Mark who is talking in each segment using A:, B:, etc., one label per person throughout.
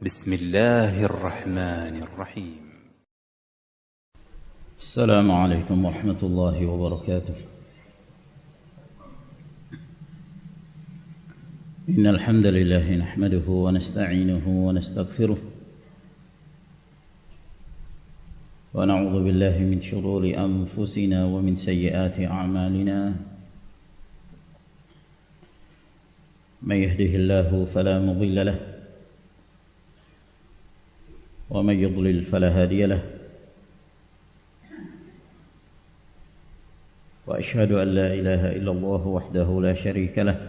A: بسم الله الرحمن الرحيم.
B: السلام عليكم ورحمة الله وبركاته. إن الحمد لله نحمده ونستعينه ونستغفره ونعوذ بالله من شرور أنفسنا ومن سيئات أعمالنا. من يهده الله فلا مضل له ومن يضلل فلا هادي له، وأشهد أن لا إله إلا الله وحده لا شريك له،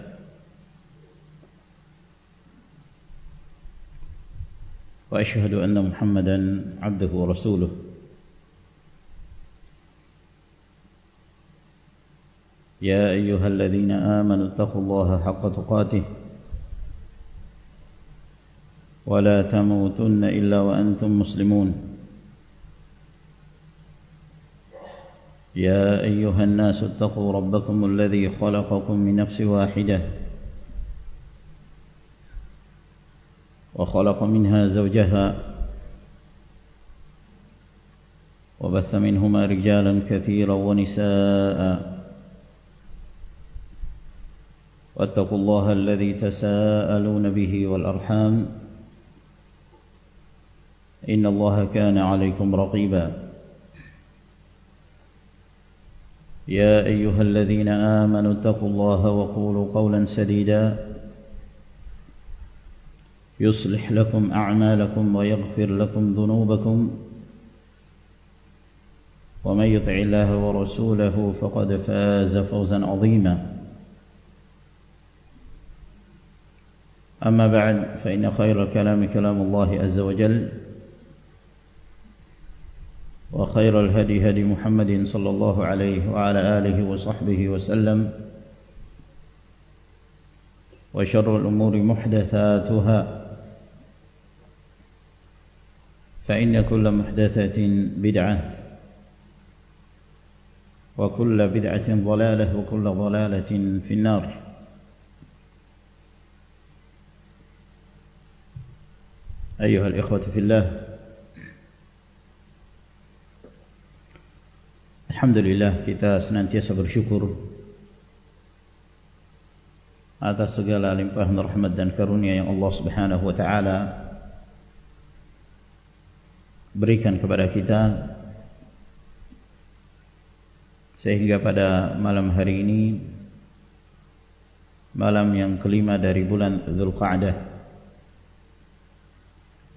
B: وأشهد أن محمدا عبده ورسوله. يا أيها الذين آمنوا اتقوا الله حق تقاته ولا تموتن إلا وأنتم مسلمون. يا أيها الناس اتقوا ربكم الذي خلقكم من نفس واحدة وخلق منها زوجها وبث منهما رجالا كثيرا ونساء، واتقوا الله الذي تساءلون به والأرحام إن الله كان عليكم رقيبا. يا أيها الذين آمنوا اتقوا الله وقولوا قولا سديدا يصلح لكم أعمالكم ويغفر لكم ذنوبكم، ومن يطع الله ورسوله فقد فاز فوزا عظيما. أما بعد، فإن خير الكلام كلام الله عز وجل، وخير الهدي هدي محمد صلى الله عليه وعلى آله وصحبه وسلم، وشر الأمور محدثاتها، فإن كل محدثة بدعة، وكل بدعة ضلالة، وكل ضلالة في النار. أيها الإخوة في الله، alhamdulillah kita senantiasa bersyukur atas segala limpahan rahmat dan karunia yang Allah Subhanahu wa taala berikan kepada kita, sehingga pada malam hari ini, malam yang kelima dari bulan Dzulqa'dah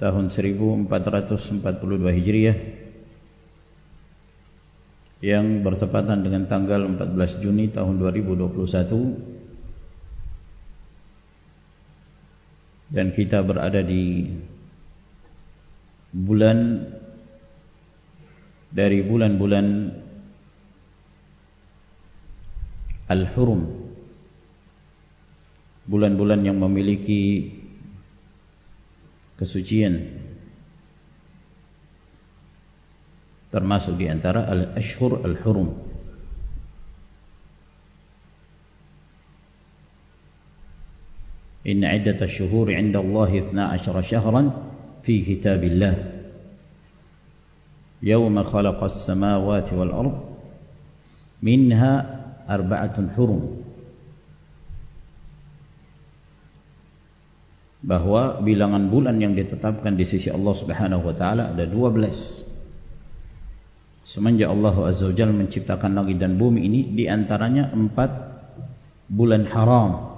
B: tahun 1442 Hijriah, yang bertepatan dengan tanggal 14 Juni tahun 2021, dan kita berada di bulan dari bulan-bulan Al-Hurum, bulan-bulan yang memiliki kesucian, termasuk di antara al-ashhur al-hurum. Inna iddat asy-syuhuri 'inda Allahi 12 syahran fi kitabillah yawma khalaqa as-samawati wal ard minha arba'atun hurum. Bahwa bilangan bulan yang ditetapkan di sisi Allah Subhanahu wa taala ada 12. Semenjak Allah Azza wa Jalla menciptakan langit dan bumi ini, di antaranya 4 bulan haram,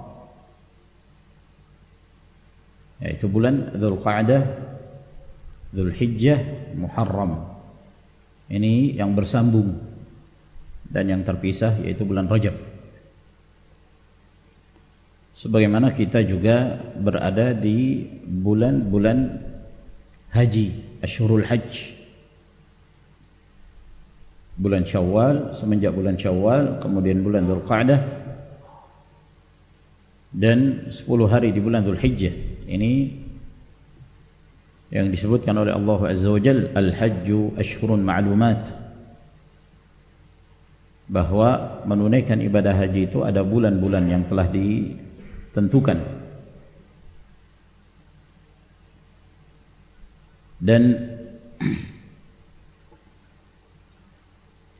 B: yaitu bulan Dzulqa'dah, Dzulhijjah, Muharram. Ini yang bersambung, dan yang terpisah yaitu bulan Rajab. Sebagaimana kita juga berada di bulan-bulan haji, Asyhurul Hajj. Bulan Syawal, semenjak bulan Syawal, kemudian bulan Dzulqa'dah, dan 10 hari di bulan Dzulhijjah. Ini yang disebutkan oleh Allah Azza wa Jalla, Al-Hajju Ashhurun Ma'lumat, bahwa menunaikan ibadah haji itu ada bulan-bulan yang telah ditentukan. Dan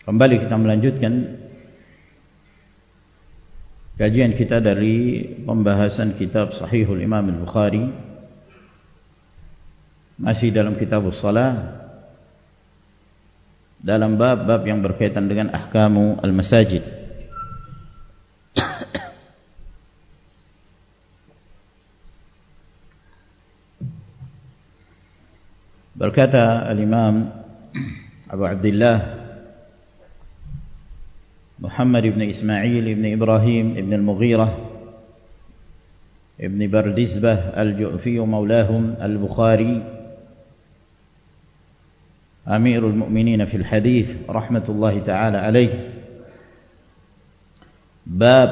B: kembali kita melanjutkan kajian kita dari pembahasan kitab Sahihul Imam Al-Bukhari, masih dalam kitabus shalah, dalam bab-bab yang berkaitan dengan ahkamu al-masajid. Berkata al-Imam Abu Abdullah Muhammad ibn Ismail ibn Ibrahim ibn al-Mughirah ibn Bardizbah al-Ju'fi maulahum al-Bukhari Amirul Mu'minin fil Hadith rahmatullahi ta'ala alaih, bab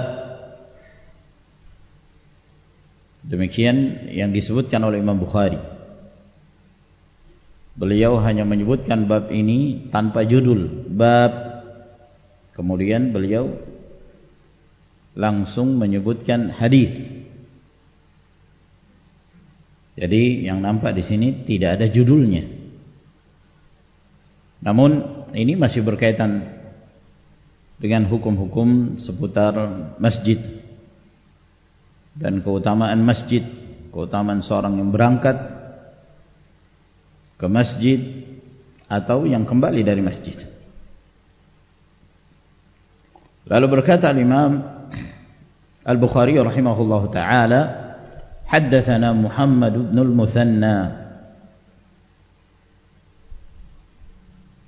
B: demikian yang disebutkan oleh Imam Bukhari. Beliau hanya menyebutkan bab ini tanpa judul bab, kemudian beliau langsung menyebutkan hadis. Jadi yang nampak di sini tidak ada judulnya. Namun ini masih berkaitan dengan hukum-hukum seputar masjid dan keutamaan masjid, keutamaan seorang yang berangkat ke masjid atau yang kembali dari masjid. Lalu berkata Imam Al-Bukhari rahimahullahu taala, haddatsana Muhammad ibn al-Muthanna,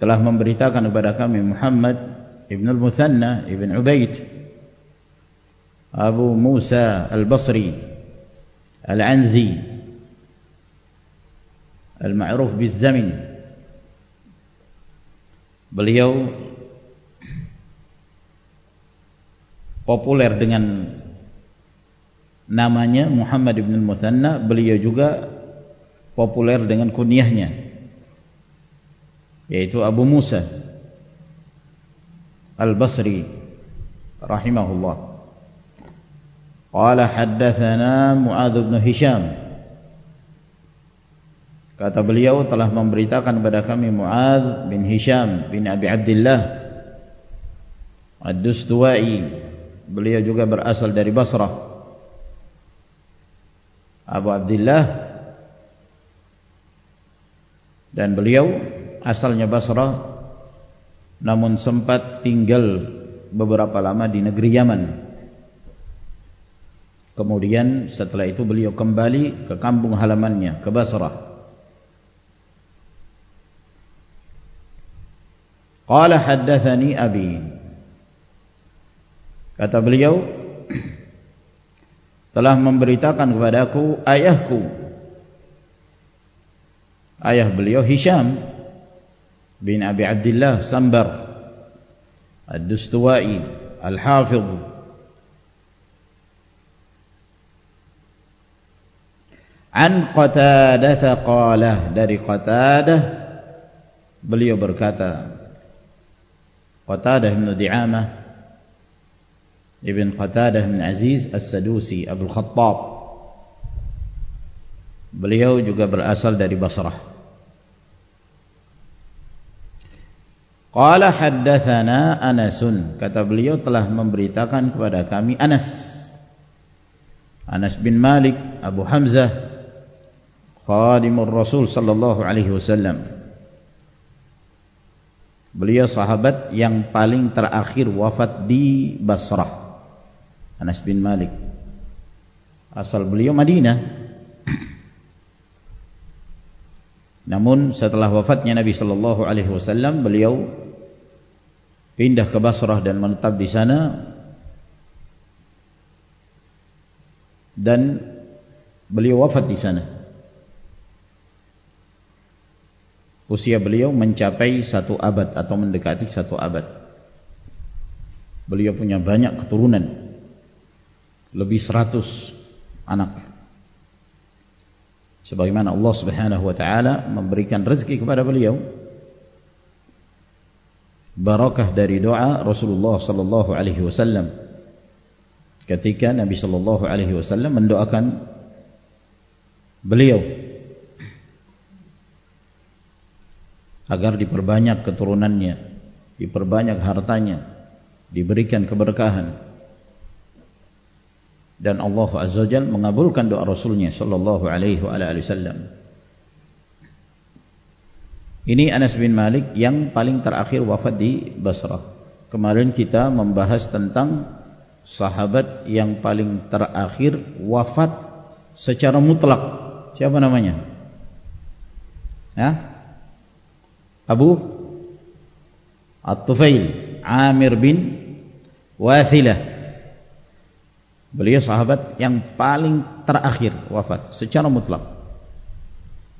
B: telah memberitakan kepada kami Muhammad ibn al-Muthanna ibn Ubaid Abu Musa al-Basri al-Anzi al-ma'ruf biz-Zamin. Beliau populer dengan namanya Muhammad ibn al-Muthanna. Beliau juga populer dengan kunyahnya, yaitu Abu Musa al-Basri rahimahullah. Qala haddatsana Mu'adz bin Hisham, kata beliau telah memberitakan kepada kami Mu'adz bin Hisham bin Abi Abdullah Ad-Dustuwai. Beliau juga berasal dari Basrah. Abu Abdullah, dan beliau asalnya Basrah, namun sempat tinggal beberapa lama di negeri Yaman. Kemudian setelah itu beliau kembali ke kampung halamannya, ke Basrah. Qala haddatsani abi, kata beliau telah memberitakan kepadaku ayahku. Ayah beliau Hisham bin Abi Abdullah Sambar Ad-Dustuwai Al-Hafidh, an Qatadah qala, dari Qatadah beliau berkata, Qatadah bin Di'amah ibn Qatadah bin Aziz As-Sadusi Abul Khattab, beliau juga berasal dari Basrah. Qala haddatsana Anasun, kata beliau telah memberitakan kepada kami Anas bin Malik Abu Hamzah khadimur Rasul sallallahu alaihi wasallam. Beliau sahabat yang paling terakhir wafat di Basrah. Anas bin Malik, asal beliau Madinah, namun setelah wafatnya Nabi sallallahu alaihi wasallam beliau pindah ke Basrah dan menetap di sana, dan beliau wafat di sana. Usia beliau mencapai 1 abad atau mendekati 1 abad. Beliau punya banyak keturunan, lebih 100 anak. Sebagaimana Allah Subhanahu wa taala memberikan rezeki kepada beliau, barakah dari doa Rasulullah sallallahu alaihi wasallam ketika Nabi sallallahu alaihi wasallam mendoakan beliau agar diperbanyak keturunannya, diperbanyak hartanya, diberikan keberkahan. Dan Allah Azza wa Jalla mengabulkan doa Rasulnya sallallahu alaihi wasallam. Ini Anas bin Malik yang paling terakhir wafat di Basrah. Kemarin kita membahas tentang sahabat yang paling terakhir wafat secara mutlak. Siapa namanya? Abu At-Tufail, Amir bin Wathilah. Beliau sahabat yang paling terakhir wafat secara mutlak.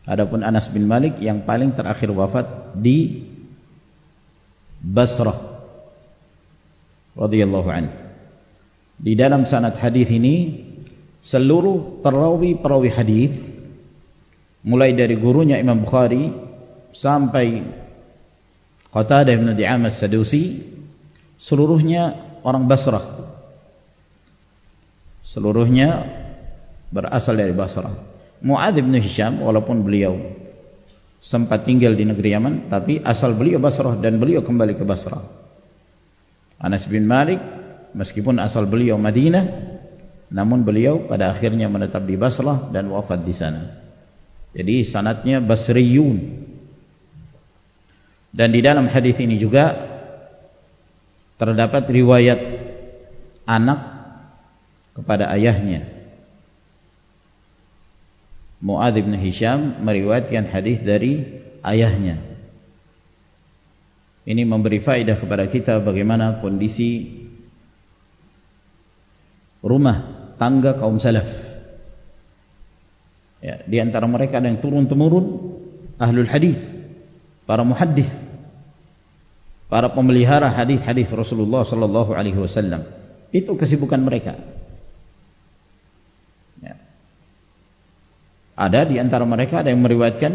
B: Adapun Anas bin Malik yang paling terakhir wafat di Basrah radhiyallahu anhu. Di dalam sanad hadis ini seluruh perawi hadis mulai dari gurunya Imam Bukhari sampai Qatadah bin Di'amah As-Sadusi seluruhnya orang Basrah. Seluruhnya berasal dari Basrah. Mu'adz bin Hisham walaupun beliau sempat tinggal di negeri Yaman, tapi asal beliau Basrah dan beliau kembali ke Basrah. Anas bin Malik meskipun asal beliau Madinah, namun beliau pada akhirnya menetap di Basrah dan wafat di sana. Jadi sanadnya Basriyun. Dan di dalam hadis ini juga terdapat riwayat anak kepada ayahnya. Mu'adz bin Hisham meriwayatkan hadis dari ayahnya. Ini memberi faedah kepada kita bagaimana kondisi rumah tangga kaum salaf. Ya, di antara mereka ada yang turun-temurun ahlul hadis, para muhaddits, para pemelihara hadis-hadis Rasulullah sallallahu alaihi wasallam. Itu kesibukan mereka. Ya. Ada di antara mereka ada yang meriwayatkan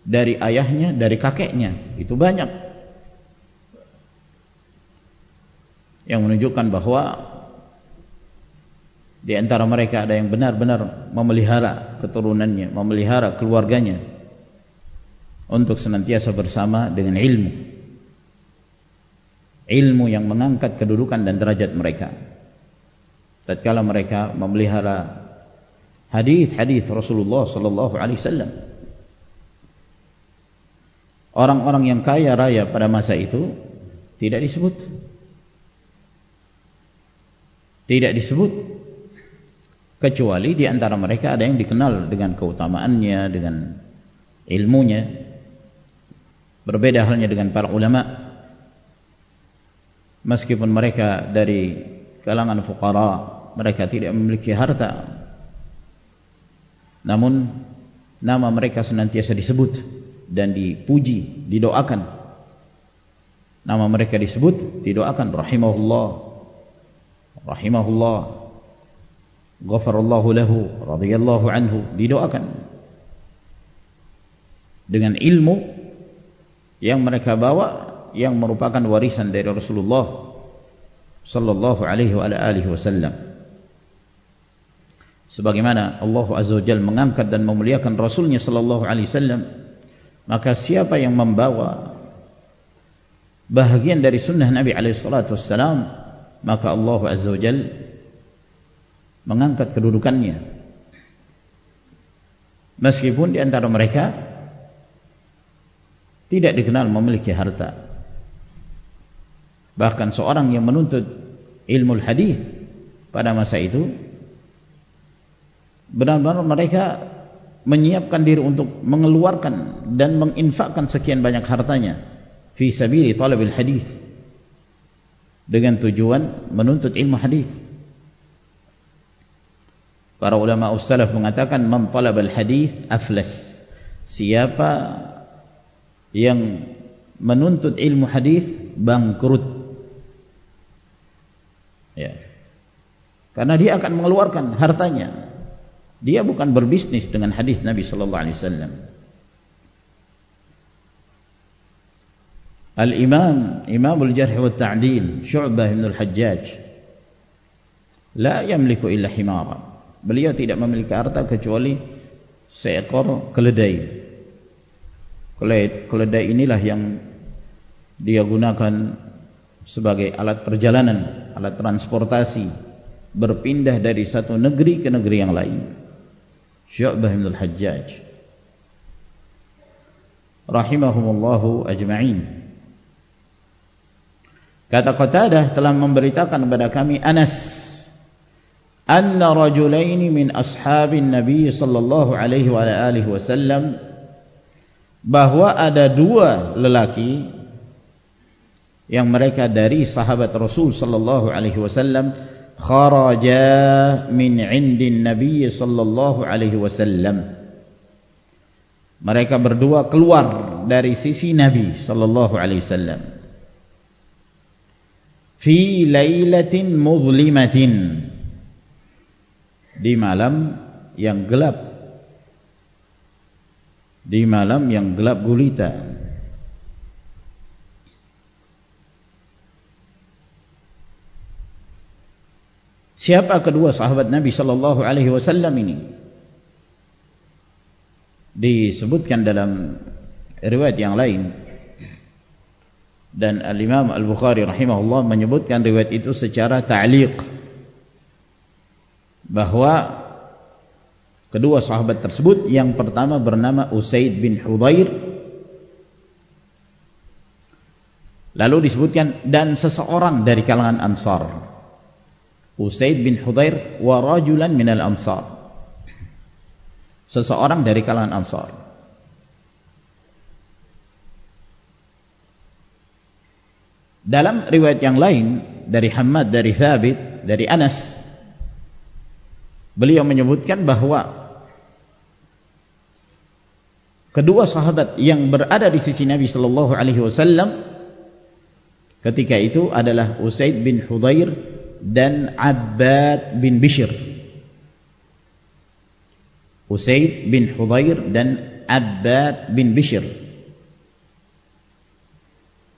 B: dari ayahnya, dari kakeknya. Itu banyak. Yang menunjukkan bahwa di antara mereka ada yang benar-benar memelihara keturunannya, memelihara keluarganya untuk senantiasa bersama dengan ilmu. Ilmu yang mengangkat kedudukan dan derajat mereka. Tatkala mereka memelihara hadis-hadis Rasulullah sallallahu alaihi wasallam. Orang-orang yang kaya raya pada masa itu tidak disebut. Tidak disebut. Kecuali di antara mereka ada yang dikenal dengan keutamaannya, dengan ilmunya. Berbeda halnya dengan para ulama. Meskipun mereka dari kalangan fuqara, mereka tidak memiliki harta, namun nama mereka senantiasa disebut dan dipuji, didoakan. Nama mereka disebut, didoakan, rahimahullah, rahimahullah, ghafarallahu lahu, radhiyallahu anhu, didoakan. Dengan ilmu yang mereka bawa, yang merupakan warisan dari Rasulullah sallallahu alaihi wasallam. Sebagaimana Allah Azza wa Jalla mengangkat dan memuliakan Rasulnya sallallahu alaihi wasallam, maka siapa yang membawa bahagian dari sunnah Nabi alaihi salatu wassalam, maka Allah Azza wa Jalla mengangkat kedudukannya. Meskipun di antara mereka tidak dikenal memiliki harta. Bahkan seorang yang menuntut ilmu hadis pada masa itu benar-benar mereka menyiapkan diri untuk mengeluarkan dan menginfakkan sekian banyak hartanya fi sabili talabil hadis dengan tujuan menuntut ilmu hadis. Para ulama salaf mengatakan man talabal hadis aflas. Siapa yang menuntut ilmu hadis bangkrut. Ya. Karena dia akan mengeluarkan hartanya. Dia bukan berbisnis dengan hadis Nabi sallallahu alaihi wasallam. Al-Imam Imamul Jarh wa Ta'dil Syu'bah bin Al-Hajjaj la yamliku illa himara. Beliau tidak memiliki harta kecuali seekor keledai. Keledai inilah yang dia gunakan sebagai alat perjalanan, alat transportasi, berpindah dari satu negeri ke negeri yang lain. Syu'bah bin al-Hajjaj rahimahumullahu ajma'in. Kata Qatadah telah memberitakan kepada kami Anas, anna rajulaini min ashabin Nabi sallallahu alaihi wa alihi wasallam, bahwa ada dua lelaki yang mereka dari sahabat Rasul sallallahu alaihi wasallam, kharaja min indin Nabi sallallahu alaihi wasallam, mereka berdua keluar dari sisi Nabi sallallahu alaihi wasallam, fi lailatin muzlimatin, di malam yang gelap, di malam yang gelap gulita. Siapa kedua sahabat Nabi sallallahu alaihi wasallam ini? Disebutkan dalam riwayat yang lain, dan Al-Imam Al-Bukhari rahimahullah menyebutkan riwayat itu secara ta'liq, bahwa kedua sahabat tersebut yang pertama bernama Usaid bin Hudhair, lalu disebutkan dan seseorang dari kalangan Ansar. Usaid bin Hudhair wa rajulan minal Ansar, seseorang dari kalangan Ansar. Dalam riwayat yang lain dari Hammad, dari Thabit, dari Anas, beliau menyebutkan bahwa kedua sahabat yang berada di sisi Nabi sallallahu alaihi wasallam ketika itu adalah Usaid bin Hudhair dan Abbad bin Bishr. Usaid bin Hudhair dan Abbad bin Bishr.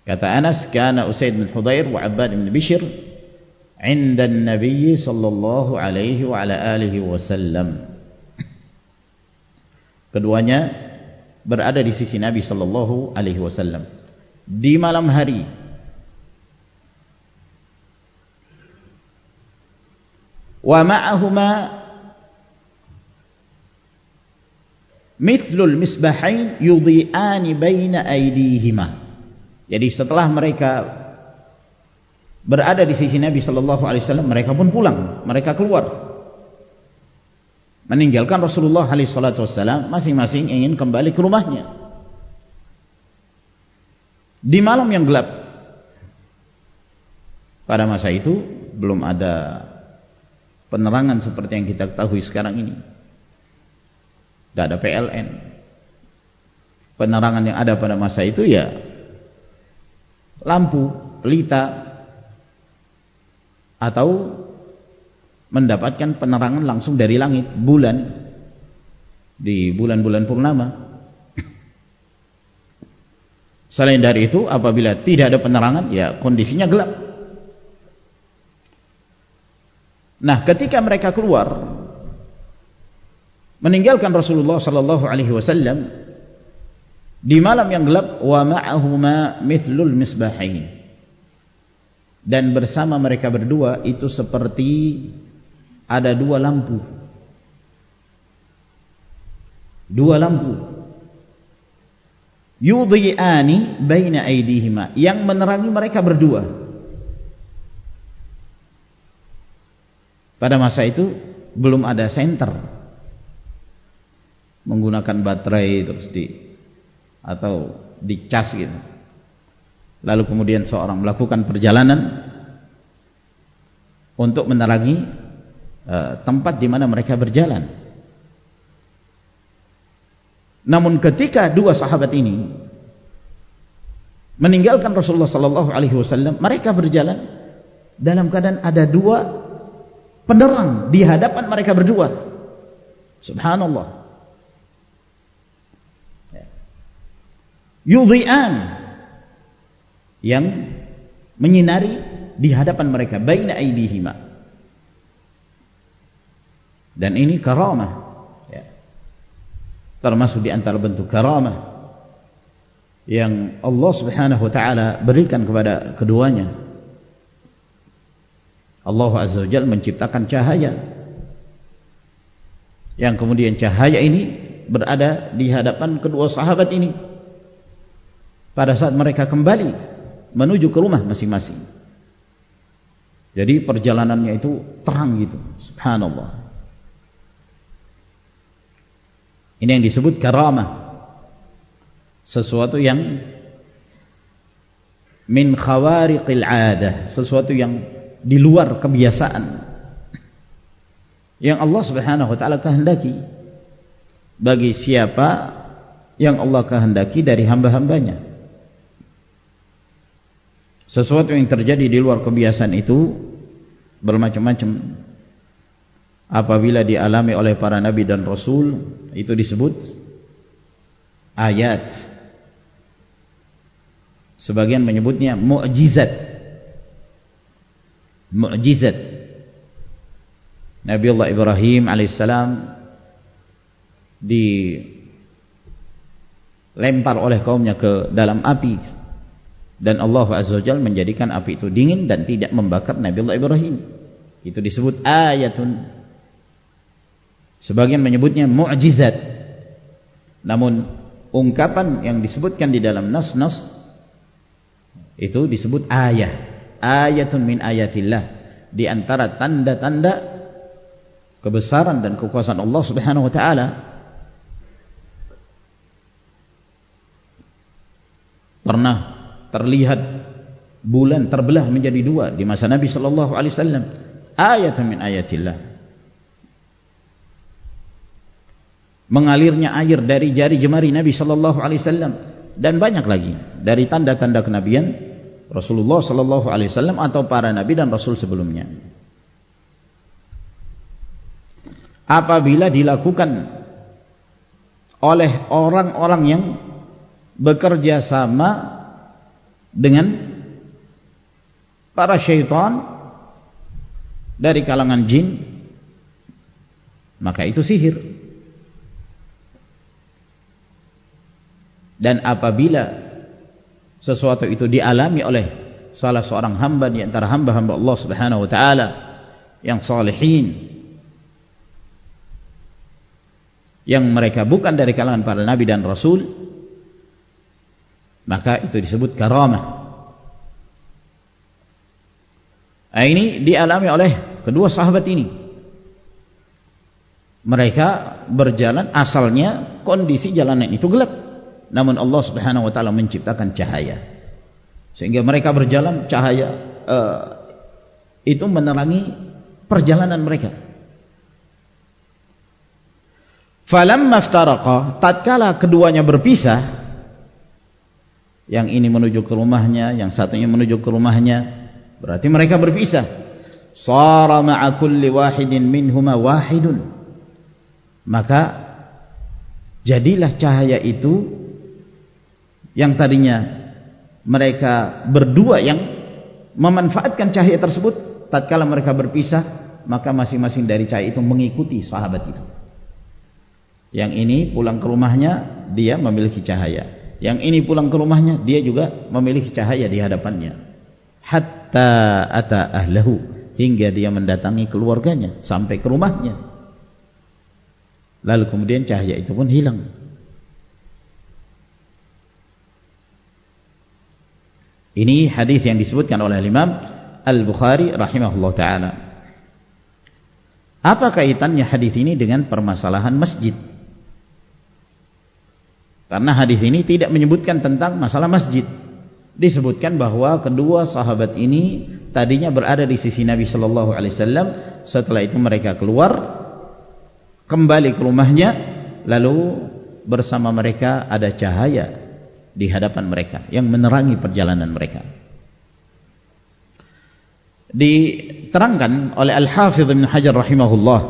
B: Kata Anas, kana Usaid bin Hudhair wa Abbad bin Bishr 'inda an-nabiy sallallahu alaihi wa ala alihi wasallam. Keduanya berada di sisi Nabi sallallahu alaihi wasallam di malam hari. Wa ma'ahuma mithlul misbahain yudhi'ani baina aydihima. Jadi setelah mereka berada di sisi Nabi sallallahu alaihi wasallam, mereka pun pulang, mereka keluar, meninggalkan Rasulullah alaihi salatu wasallam, masing-masing ingin kembali ke rumahnya di malam yang gelap. Pada masa itu belum ada penerangan seperti yang kita ketahui sekarang ini. Tidak ada PLN. Penerangan yang ada pada masa itu ya lampu, pelita, atau mendapatkan penerangan langsung dari langit, bulan, di bulan-bulan purnama. Selain dari itu, apabila tidak ada penerangan, ya kondisinya gelap. Nah, ketika mereka keluar meninggalkan Rasulullah sallallahu alaihi wasallam di malam yang gelap, wa ma'ahuma mithlul misbahain, dan bersama mereka berdua itu seperti ada dua lampu. Dua lampu. Yudhi'ani baina aydihima, yang menerangi mereka berdua. Pada masa itu belum ada senter menggunakan baterai terus atau dicas gitu. Lalu kemudian seorang melakukan perjalanan untuk menerangi tempat di mana mereka berjalan. Namun ketika dua sahabat ini meninggalkan Rasulullah sallallahu alaihi wasallam, mereka berjalan dalam keadaan ada dua penerang di hadapan mereka berdua. Subhanallah. Yudhi'an, yang menyinari di hadapan mereka, baina aydihima. Dan ini karamah, ya, termasuk di antara bentuk karamah yang Allah Subhanahu wa taala berikan kepada keduanya. Allah Azza wa Jalla menciptakan cahaya yang kemudian cahaya ini berada di hadapan kedua sahabat ini pada saat mereka kembali menuju ke rumah masing-masing. Jadi perjalanannya itu terang gitu, subhanallah. Ini yang disebut karamah, sesuatu yang min khawariqil adah, sesuatu yang di luar kebiasaan yang Allah Subhanahu wa taala kehendaki bagi siapa yang Allah kehendaki dari hamba-hambanya. Sesuatu yang terjadi di luar kebiasaan itu bermacam-macam. Apabila dialami oleh para nabi dan rasul, itu disebut ayat. Sebagian menyebutnya mukjizat. Mukjizat. Nabi Allah Ibrahim alaihissalam dilempar oleh kaumnya ke dalam api, dan Allah Azza wa Jalla menjadikan api itu dingin dan tidak membakar Nabi Allah Ibrahim. Itu disebut ayatun. Sebagian menyebutnya mukjizat. Namun ungkapan yang disebutkan di dalam nas-nas itu disebut ayat. Ayatun min ayatillah, di antara tanda-tanda kebesaran dan kekuasaan Allah Subhanahu wa taala. Pernah terlihat bulan terbelah menjadi dua di masa Nabi sallallahu alaihi wasallam. Ayatun min ayatillah. Mengalirnya air dari jari jemari Nabi sallallahu alaihi wasallam, dan banyak lagi dari tanda-tanda kenabian Rasulullah sallallahu alaihi wasallam atau para nabi dan rasul sebelumnya. Apabila dilakukan oleh orang-orang yang bekerja sama dengan para syaitan dari kalangan jin, maka itu sihir. Dan apabila sesuatu itu dialami oleh salah seorang hamba di antara hamba-hamba Allah Subhanahu wa taala yang salihin, yang mereka bukan dari kalangan para nabi dan rasul, maka itu disebut karamah. Nah, ini dialami oleh kedua sahabat ini. Mereka berjalan, asalnya kondisi jalanan itu gelap, namun Allah Subhanahu wa taala menciptakan cahaya sehingga mereka berjalan, cahaya itu menerangi perjalanan mereka. Falamma iftaraqa, tatkala keduanya berpisah, yang ini menuju ke rumahnya, yang satunya menuju ke rumahnya, berarti mereka berpisah. Sara ma'a kulli wahidin minhuma wahidun, maka jadilah cahaya itu yang tadinya mereka berdua yang memanfaatkan cahaya tersebut, tatkala mereka berpisah, maka masing-masing dari cahaya itu mengikuti sahabat itu. Yang ini pulang ke rumahnya, dia memiliki cahaya. Yang ini pulang ke rumahnya, dia juga memiliki cahaya di hadapannya. Hatta ata ahlahu, hingga dia mendatangi keluarganya, sampai ke rumahnya. Lalu kemudian cahaya itu pun hilang. Ini hadis yang disebutkan oleh Imam Al-Bukhari rahimahullah ta'ala. Apa kaitannya hadis ini dengan permasalahan masjid? Karena hadis ini tidak menyebutkan tentang masalah masjid. Disebutkan bahwa kedua sahabat ini tadinya berada di sisi Nabi sallallahu alaihi wasallam, setelah itu mereka keluar kembali ke rumahnya, lalu bersama mereka ada cahaya di hadapan mereka yang menerangi perjalanan mereka. Diterangkan oleh Al-Hafidh Ibn Hajar rahimahullah,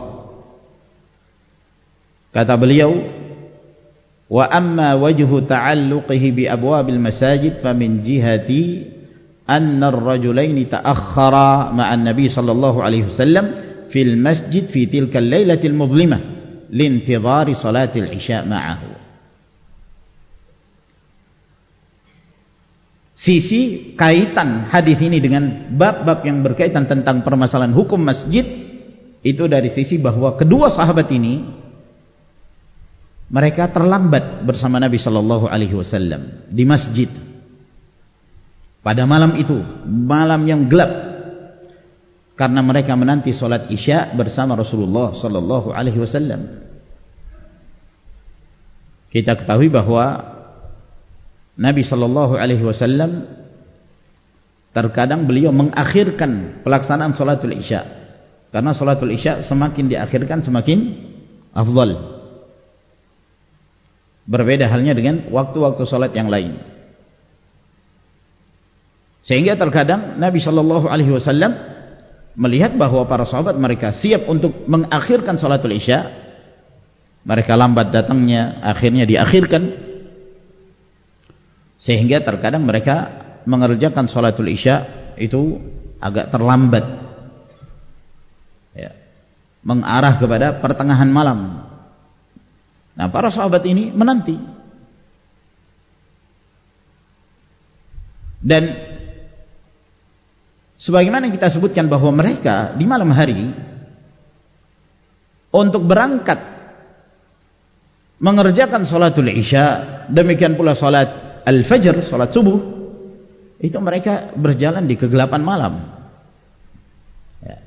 B: kata beliau, wa amma wajhu ta'alluqihi bi abwabil masajid famin jihati anna ar-rajulaini ta'akhkhara ma'an nabi sallallahu alaihi wasallam fil masjid fi tilka al-lailati al-mudhlimah liintidhari salati al-isya ma'ahu. sisi kaitan hadis ini dengan bab-bab yang berkaitan tentang permasalahan hukum masjid itu dari sisi bahwa kedua sahabat ini mereka terlambat bersama Nabi sallallahu alaihi wasallam di masjid pada malam itu, malam yang gelap, karena mereka menanti salat Isya bersama Rasulullah sallallahu alaihi wasallam. Kita ketahui bahwa Nabi sallallahu alaihi wasallam terkadang beliau mengakhirkan pelaksanaan salatul Isya, karena salatul Isya semakin diakhirkan semakin afdal. Berbeda halnya dengan waktu-waktu salat yang lain. Sehingga terkadang Nabi sallallahu alaihi wasallam melihat bahwa para sahabat mereka siap untuk mengakhirkan salatul Isya, mereka lambat datangnya, akhirnya diakhirkan. Sehingga terkadang mereka mengerjakan salatul Isya itu agak terlambat, ya, mengarah kepada pertengahan malam. Nah, para sahabat ini menanti, dan sebagaimana kita sebutkan bahwa mereka di malam hari untuk berangkat mengerjakan salatul Isya, demikian pula salat Al-Fajr, salat subuh, itu mereka berjalan di kegelapan malam. Ya.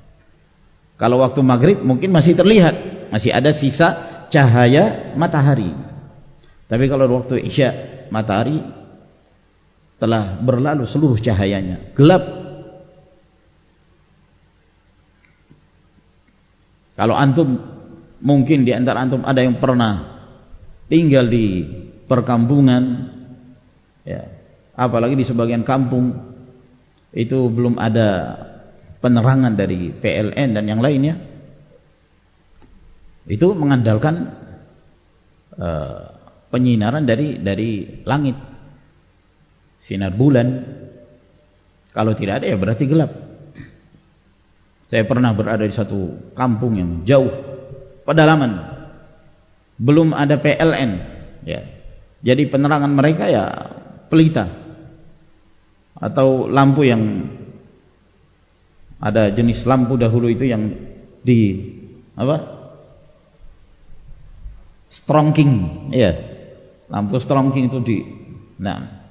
B: Kalau waktu maghrib mungkin masih terlihat, masih ada sisa cahaya matahari. Tapi kalau waktu Isya, matahari telah berlalu seluruh cahayanya, gelap. Kalau antum, mungkin di antara antum ada yang pernah tinggal di perkampungan, ya, apalagi di sebagian kampung itu belum ada penerangan dari PLN dan yang lainnya, itu mengandalkan penyinaran dari langit, sinar bulan. Kalau tidak ada ya berarti gelap. Saya pernah berada di satu kampung yang jauh pedalaman, belum ada PLN, ya, jadi penerangan mereka ya pelita atau lampu yang ada jenis lampu dahulu itu yang di apa, strongking, ya, lampu strongking itu di. Nah,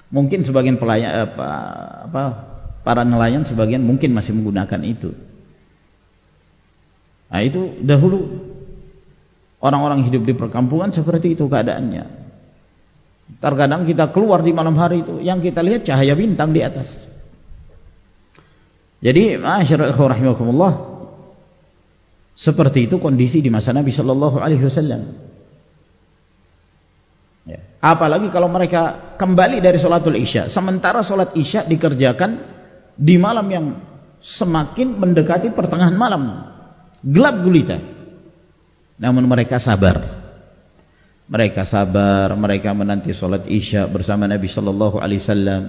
B: mungkin sebagian pelayan para nelayan sebagian mungkin masih menggunakan itu. Nah, itu dahulu orang-orang hidup di perkampungan seperti itu keadaannya. Terkadang kita keluar di malam hari itu, yang kita lihat cahaya bintang di atas. Jadi, ma'asyiral ikhwah rahimakumullah, seperti itu kondisi di masa Nabi sallallahu alaihi wasallam. Ya. Apalagi kalau mereka kembali dari salatul Isya, sementara salat Isya dikerjakan di malam yang semakin mendekati pertengahan malam, gelap gulita. Namun mereka sabar. Mereka sabar, mereka menanti salat Isya bersama Nabi sallallahu alaihi wasallam.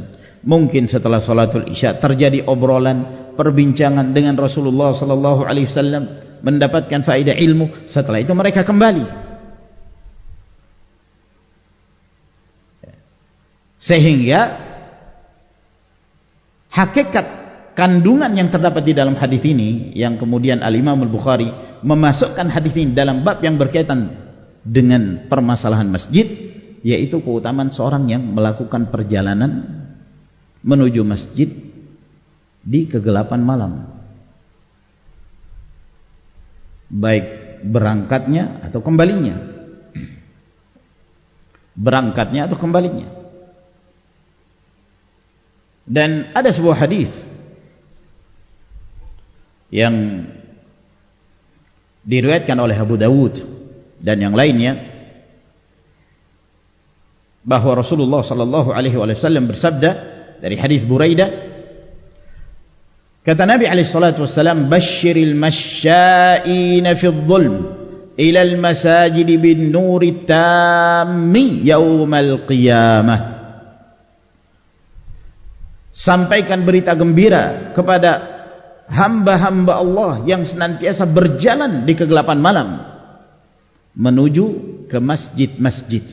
B: Mungkin setelah salatul Isya terjadi obrolan, perbincangan dengan Rasulullah sallallahu alaihi wasallam, mendapatkan faedah ilmu. Setelah itu mereka kembali. Sehingga hakikat kandungan yang terdapat di dalam hadis ini, yang kemudian Al-Imam Al-Bukhari memasukkan hadis ini dalam bab yang berkaitan dengan permasalahan masjid, yaitu keutamaan seorang yang melakukan perjalanan menuju masjid di kegelapan malam, baik berangkatnya atau kembalinya, berangkatnya atau kembalinya. Dan ada sebuah hadis yang diriwayatkan oleh Abu Dawud dan yang lainnya, bahwa Rasulullah sallallahu alaihi wasallam bersabda dari hadis Buraidah, kata Nabi alaihi salatu wasallam, "Basyiril masyaina fi dhulm ila al-masajid bin nuri tammi yaumal qiyamah." Sampaikan berita gembira kepada hamba-hamba Allah yang senantiasa berjalan di kegelapan malam menuju ke masjid-masjid,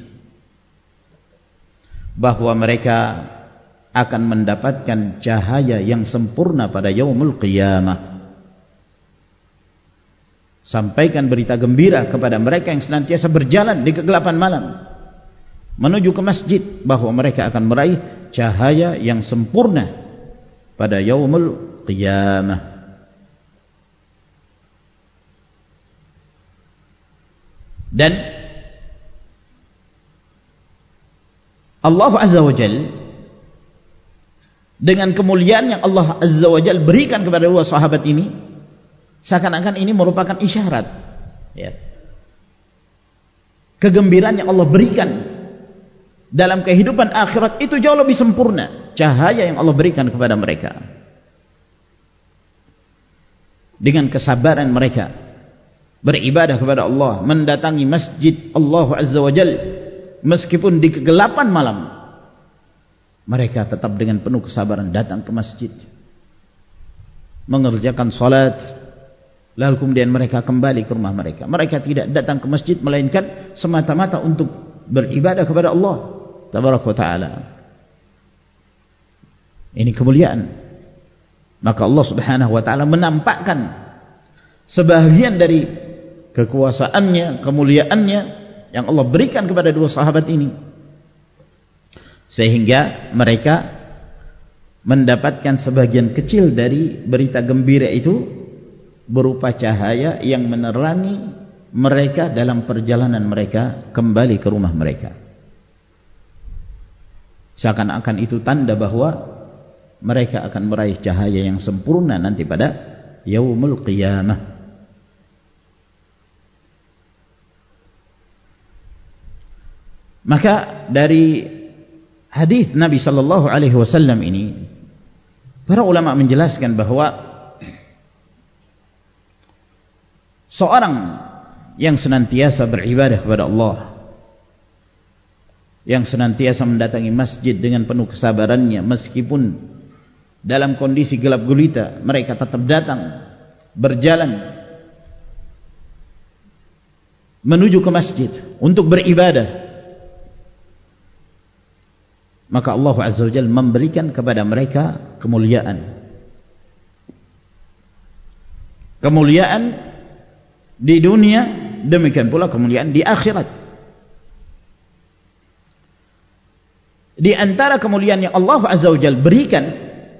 B: bahwa mereka akan mendapatkan cahaya yang sempurna pada yaumul qiyamah. Sampaikan berita gembira kepada mereka yang senantiasa berjalan di kegelapan malam menuju ke masjid, bahwa mereka akan meraih cahaya yang sempurna pada yaumul qiyamah. Dan Allah Azza wa Jalla dengan kemuliaan yang Allah Azza wa Jalla berikan kepada dua sahabat ini, seakan-akan ini merupakan isyarat, ya, kegembiraan yang Allah berikan dalam kehidupan akhirat itu jauh lebih sempurna. Cahaya yang Allah berikan kepada mereka dengan kesabaran mereka beribadah kepada Allah, mendatangi masjid Allah Azza wa Jalla meskipun di kegelapan malam, mereka tetap dengan penuh kesabaran datang ke masjid, mengerjakan salat, lalu kemudian mereka kembali ke rumah mereka. Mereka tidak datang ke masjid melainkan semata-mata untuk beribadah kepada Allah Tabaraka wa Ta'ala. Ini kemuliaan. Maka Allah Subhanahu wa Ta'ala menampakkan sebahagian dari kekuasaannya, kemuliaannya yang Allah berikan kepada dua sahabat ini, sehingga mereka mendapatkan sebagian kecil dari berita gembira itu berupa cahaya yang menerangi mereka dalam perjalanan mereka kembali ke rumah mereka. Seakan-akan itu tanda bahwa mereka akan meraih cahaya yang sempurna nanti pada yaumul qiyamah. Maka dari hadis Nabi sallallahu alaihi wasallam ini, para ulama menjelaskan bahwa seorang yang senantiasa beribadah kepada Allah, yang senantiasa mendatangi masjid dengan penuh kesabarannya, meskipun dalam kondisi gelap gulita mereka tetap datang berjalan menuju ke masjid untuk beribadah, maka Allah Azza wa Jalla memberikan kepada mereka kemuliaan. Kemuliaan di dunia, demikian pula kemuliaan di akhirat. Di antara kemuliaan yang Allah Azza wa Jalla berikan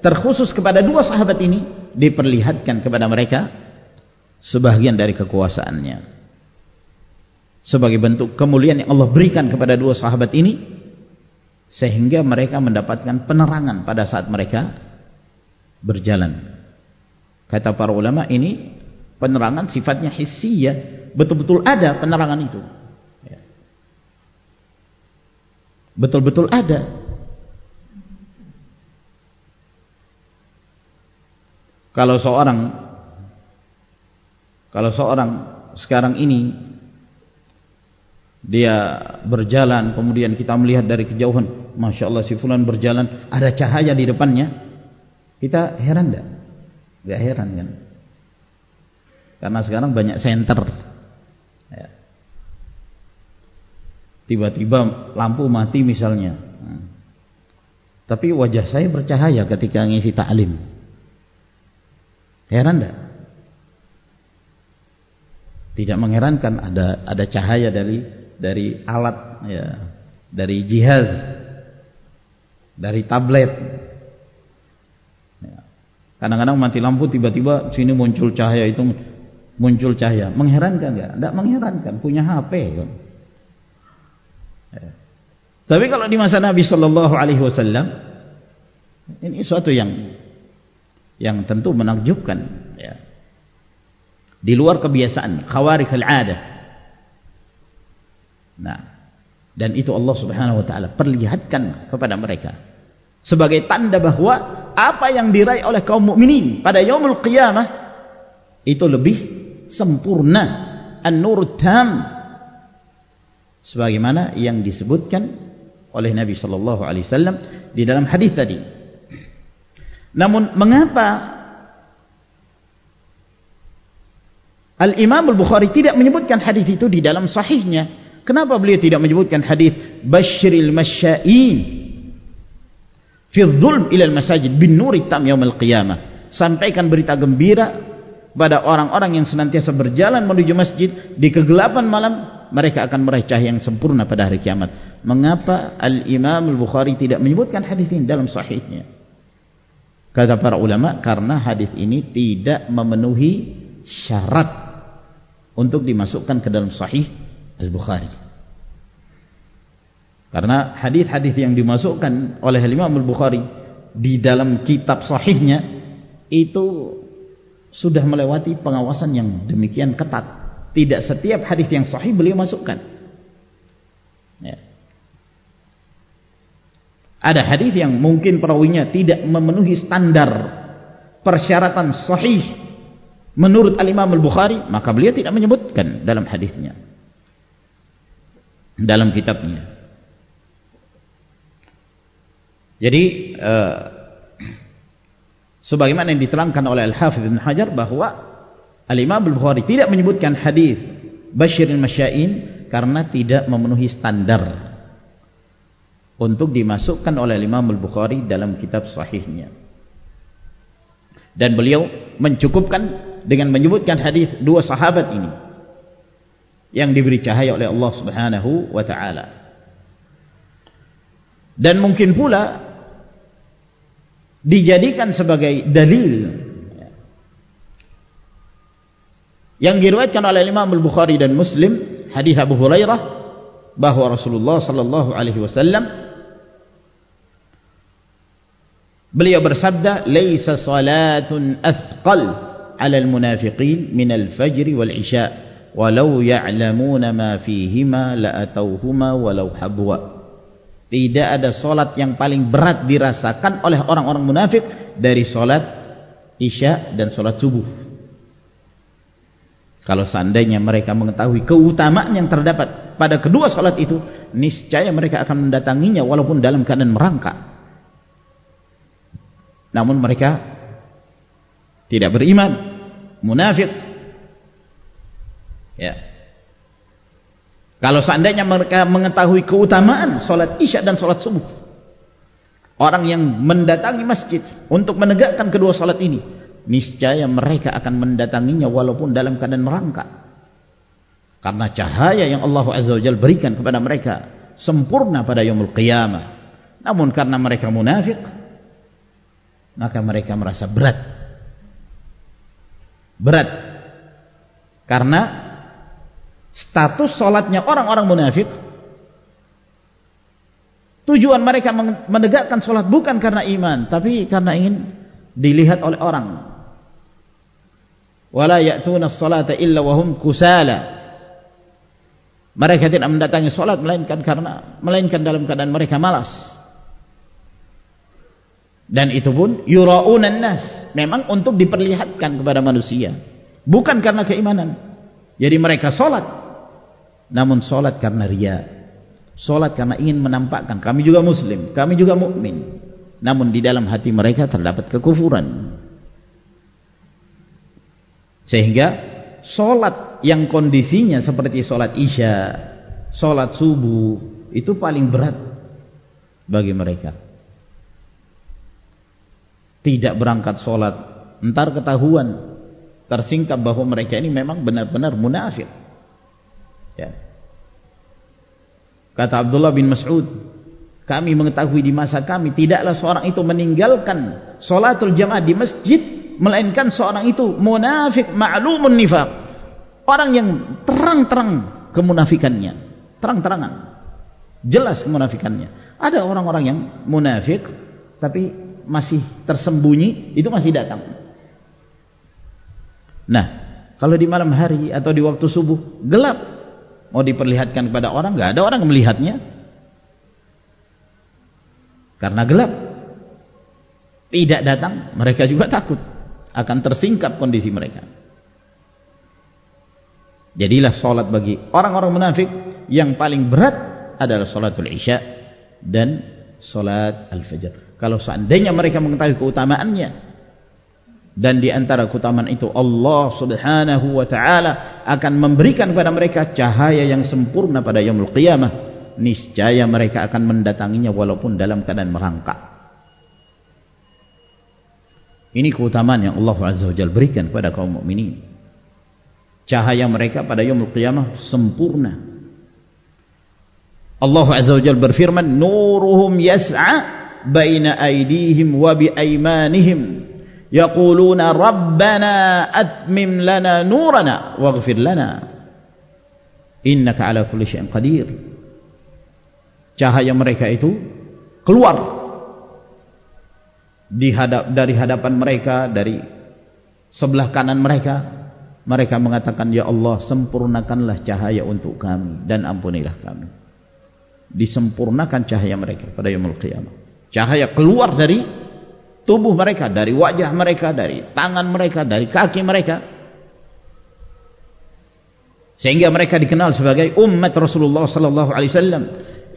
B: terkhusus kepada dua sahabat ini, diperlihatkan kepada mereka sebahagian dari kekuasaannya. Sebagai bentuk kemuliaan yang Allah berikan kepada dua sahabat ini, sehingga mereka mendapatkan penerangan pada saat mereka berjalan. Kata para ulama, ini penerangan sifatnya hissiyah, betul-betul ada penerangan itu, betul-betul ada. Kalau seorang sekarang ini dia berjalan, kemudian kita melihat dari kejauhan, Masya Allah si fulan berjalan, ada cahaya di depannya, kita heran enggak? Enggak heran kan? Karena sekarang banyak senter, ya. Tiba-tiba lampu mati misalnya, tapi wajah saya bercahaya ketika ngisi ta'lim. Heran enggak? Tidak mengherankan, ada cahaya dari alat, ya, dari jihaz, dari tablet. Kadang-kadang mati lampu, tiba-tiba sini muncul cahaya, itu muncul cahaya. Mengherankan enggak? Tidak mengherankan, punya HP kan. Ya. Tapi kalau di masa Nabi Sallallahu Alaihi Wasallam, ini suatu yang tentu menakjubkan, ya. Di luar kebiasaan, khawarikul 'adah. Nah, dan itu Allah Subhanahu wa taala perlihatkan kepada mereka sebagai tanda bahwa apa yang diraih oleh kaum mukminin pada yaumul qiyamah itu lebih sempurna, an-nurut tam, sebagaimana yang disebutkan oleh Nabi sallallahu alaihi wasallam di dalam hadis tadi. Namun mengapa Al-Imam Al-Bukhari tidak menyebutkan hadis itu di dalam sahihnya? Kenapa beliau tidak menyebutkan hadis Basyiril Masya'in fi dhulm ila al-masajid bin nuri tam yaumil qiyamah. Sampaikan berita gembira pada orang-orang yang senantiasa berjalan menuju masjid di kegelapan malam, mereka akan meraih cahaya yang sempurna pada hari kiamat. Mengapa Al-Imam Al-Bukhari tidak menyebutkan hadis ini dalam sahihnya? Kata para ulama, karena hadis ini tidak memenuhi syarat untuk dimasukkan ke dalam sahih Al-Bukhari. Karena hadis-hadis yang dimasukkan oleh Imam Al-Bukhari di dalam kitab sahihnya itu sudah melewati pengawasan yang demikian ketat. Tidak setiap hadis yang sahih beliau masukkan. Ya. Ada hadis yang mungkin perawinya tidak memenuhi standar persyaratan sahih menurut Al-Imam Al-Bukhari, maka beliau tidak menyebutkan dalam hadisnya, dalam kitabnya. Jadi sebagaimana yang diterangkan oleh Al-Hafidz Ibn Hajar bahwa Al-Imam Al-Bukhari tidak menyebutkan hadis Basyirin Masya'in karena tidak memenuhi standar untuk dimasukkan oleh Imam Al-Bukhari dalam kitab sahihnya. Dan beliau mencukupkan dengan menyebutkan hadis dua sahabat ini yang diberi cahaya oleh Allah Subhanahu wa taala. Dan mungkin pula dijadikan sebagai dalil yang diriwayatkan oleh Imam Al-Bukhari dan Muslim, hadis Abu Hurairah bahwa Rasulullah sallallahu alaihi wasallam beliau bersabda, "Laisa salatun athqal 'ala al-munafiqin min al-fajr wal 'isya, walau ya'lamuna ma fihima la'atauhuma walau habwa." Tidak ada salat yang paling berat dirasakan oleh orang-orang munafik dari salat Isya dan salat subuh. Kalau seandainya mereka mengetahui keutamaan yang terdapat pada kedua salat itu, niscaya mereka akan mendatanginya walaupun dalam keadaan merangkak. Namun mereka tidak beriman, munafik. Ya. Kalau seandainya mereka mengetahui keutamaan salat Isya dan salat subuh, orang yang mendatangi masjid untuk menegakkan kedua salat ini, niscaya mereka akan mendatanginya walaupun dalam keadaan merangkak. Karena cahaya yang Allah Azza wa Jalla berikan kepada mereka sempurna pada yaumul qiyamah. Namun karena mereka munafik, maka mereka merasa berat. Berat. Karena status salatnya orang-orang munafik, tujuan mereka menegakkan salat bukan karena iman, tapi karena ingin dilihat oleh orang. Wala ya'tuna as-salata illa wa hum kusala. Mereka tidak mendatangi salat melainkan dalam keadaan mereka malas. Dan itu pun yura'unan nas, memang untuk diperlihatkan kepada manusia, bukan karena keimanan. Jadi mereka salat, namun salat karena riya, salat karena ingin menampakkan kami juga muslim, kami juga mukmin, namun di dalam hati mereka terdapat kekufuran. Sehingga salat yang kondisinya seperti salat Isya, salat subuh, itu paling berat bagi mereka. Tidak berangkat sholat, entar ketahuan, tersingkap bahwa mereka ini memang benar-benar munafik. Ya. Kata Abdullah bin Mas'ud, kami mengetahui di masa kami tidaklah seorang itu meninggalkan sholatul jamaah di masjid melainkan seorang itu munafik ma'lumun nifaq, orang yang terang-terang kemunafikannya, terang-terangan, jelas kemunafikannya. Ada orang-orang yang munafik tapi masih tersembunyi, itu masih datang. Nah, kalau di malam hari atau di waktu subuh gelap, mau diperlihatkan kepada orang, nggak ada orang yang melihatnya karena gelap. Tidak datang, mereka juga takut akan tersingkap kondisi mereka. Jadilah sholat bagi orang-orang munafik yang paling berat adalah sholatul Isya dan sholat al-Fajr. Kalau seandainya mereka mengetahui keutamaannya, dan di antara keutamaan itu Allah Subhanahu wa taala akan memberikan kepada mereka cahaya yang sempurna pada yaumul qiyamah, niscaya mereka akan mendatanginya walaupun dalam keadaan merangkak. Ini keutamaan yang Allah Azza wa Jalla berikan kepada kaum mukminin. Cahaya mereka pada yaumul qiyamah sempurna. Allah Azza wa Jalla berfirman, nuruhum yas'a baina aydihim wa bi aymanihim yaquluna rabbana atmim lana nurana waghfir lana innaka ala kulli syai'in qadir. Cahaya mereka itu keluar dari hadapan mereka, dari sebelah kanan mereka. Mereka mengatakan, ya Allah, sempurnakanlah cahaya untuk kami dan ampunilah kami. Disempurnakan cahaya mereka pada yaumul qiyamah. Cahaya keluar dari tubuh mereka, dari wajah mereka, dari tangan mereka, dari kaki mereka, sehingga mereka dikenal sebagai umat Rasulullah sallallahu alaihi wasallam.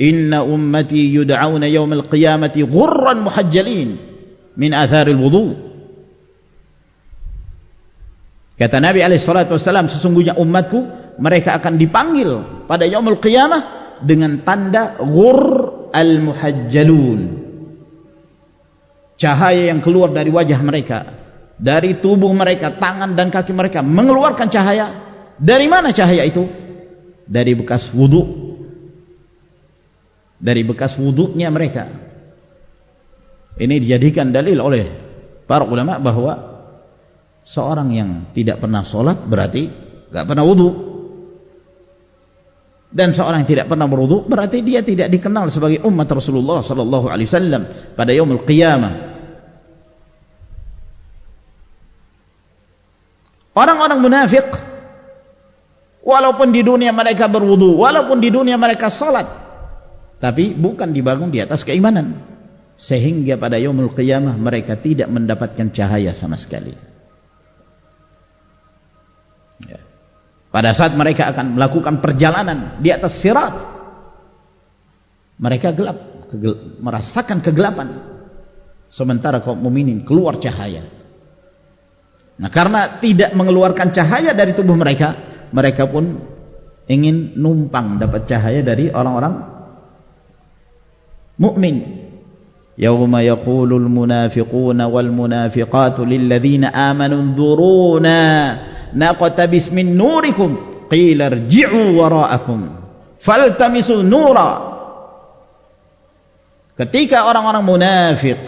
B: Inna ummati yud'auna yaumal qiyamati ghurran muhajjalin min atharil wudu. Kata Nabi alaihi salatu wasallam, sesungguhnya umatku mereka akan dipanggil pada yaumul qiyamah dengan tanda ghurr al-muhajjalun. Cahaya yang keluar dari wajah mereka, dari tubuh mereka, tangan dan kaki mereka mengeluarkan cahaya. Dari mana cahaya itu? Dari bekas wudu. Dari bekas wudunya mereka. Ini dijadikan dalil oleh para ulama bahwa seorang yang tidak pernah sholat berarti tidak pernah wudu, dan seorang yang tidak pernah berwudu berarti dia tidak dikenal sebagai umat Rasulullah sallallahu alaihi wasallam pada yaumul qiyamah. Orang-orang munafik, walaupun di dunia mereka berwudu, walaupun di dunia mereka sholat, tapi bukan dibangun di atas keimanan, sehingga pada yaumul qiyamah mereka tidak mendapatkan cahaya sama sekali. Ya. Pada saat mereka akan melakukan perjalanan di atas sirat, mereka gelap, merasakan kegelapan, sementara kaum mukminin keluar cahaya. Nah, karena tidak mengeluarkan cahaya dari tubuh mereka, mereka pun ingin numpang dapat cahaya dari orang-orang mukmin. Yauma yaqulul munafiquna wal munafiqatu lil ladzina amanu nzuruna naqtabis min nurikum qila irji'u wara'akum faltamisu nura. Ketika orang-orang munafik